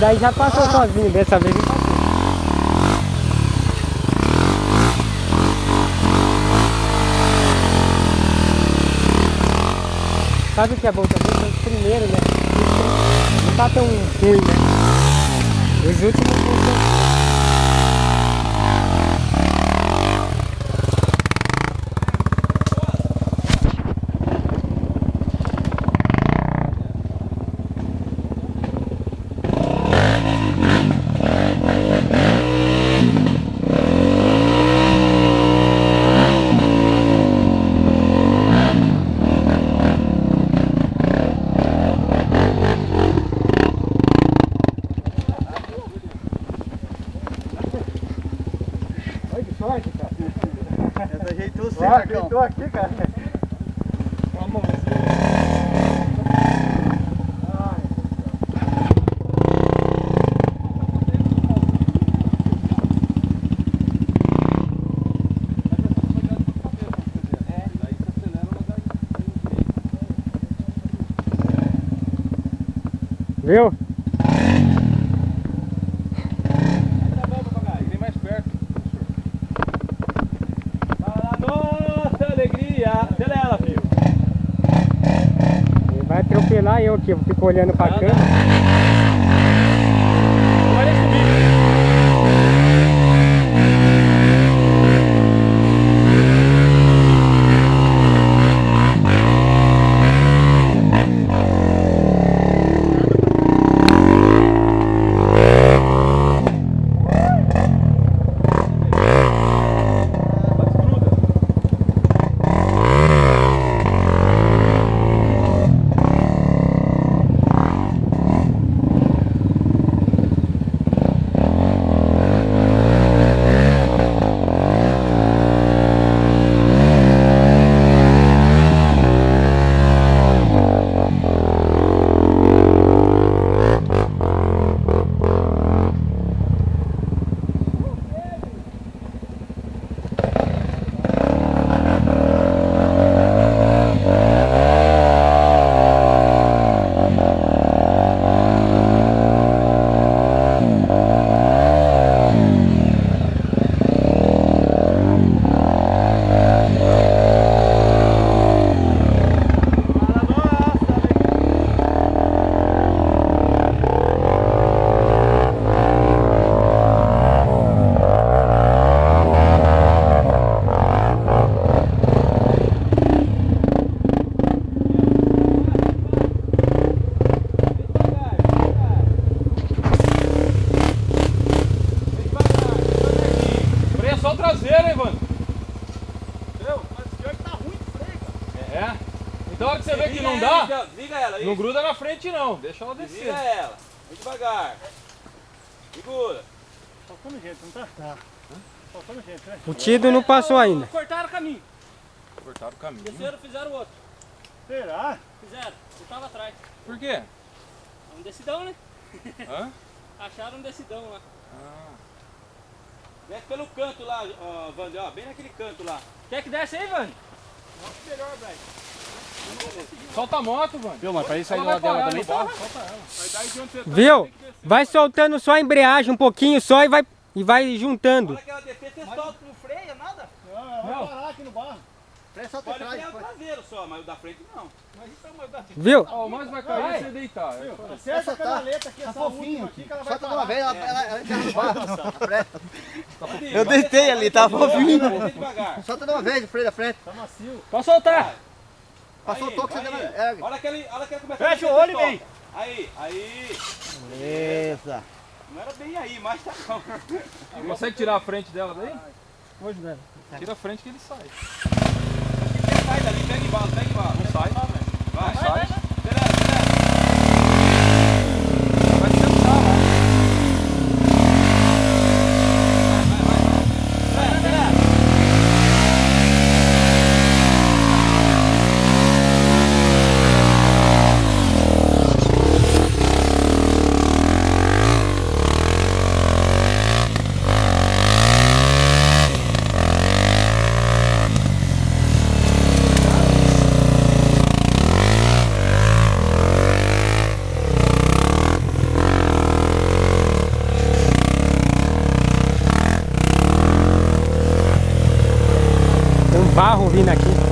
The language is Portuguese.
daí já passou sozinho, dessa vez não passou. Sabe o que é bom também? Os primeiros, né? Não tá tão ruim, né? Os últimos não. Sorte, cara. Essa ajeitou você, Marcão. Ajeitou aqui, cara. Uma mãozinha. Viu? Acelera, filho. Ele vai atropelar eu aqui, eu fico olhando pra câmera. Olha subir. Só o traseiro, hein, Vando? Entendeu? Mas o pior que tá ruim de freio, cara. É? Então a hora que você vê que não dá, liga ela aí. Não gruda na frente não, deixa ela descer. Liga ela, vem devagar. Segura. Faltando gente, não tá? Tá. Faltando gente, né? O Tido não passou ainda. Cortaram o caminho. Cortaram o caminho. Desceram, fizeram outro. Será? Fizeram. Eu tava atrás. Por quê? Um decidão, né? Hã? Acharam um decidão lá. Ah. Desce pelo canto lá, ó, Vande, ó, bem naquele canto lá. Quer que desce aí, Vande? Acho melhor, velho. Solta a moto, Vando. Viu, mas pra ir sair Ela do vai lado dela parar também no tá? barro, solta ela. Aí daí de onde você tá, Viu? tem que descer. Vai soltando só a embreagem um pouquinho só e vai juntando. Na hora que ela descer, você solta no freio, nada. Não, vai parar aqui no barro. Presta só Pode atrás. frear o traseiro só, mas o da frente não. Mas então, mas dá. Viu? Ó, o mais vai cair se você deitar. Acerta a canaleta aqui, essa fofinho aqui que ela vai parar. Só de uma vez, ela entra no barro. Eu deitei ali, tá fofinho. Solta de uma vez o freio da frente. Tá macio. Pode soltar. Passou o toque, você deu uma... Olha que ele começa Fecha o olho e vem. Aí. Beleza. Não era bem aí, mas tá bom. Consegue tirar a frente dela daí? Hoje, velho. Tira a frente que ele sai. Sai dali, pega embalo. Não sai. Vai. Sai. Acelera. Vai sentar, vai. barro vindo aqui.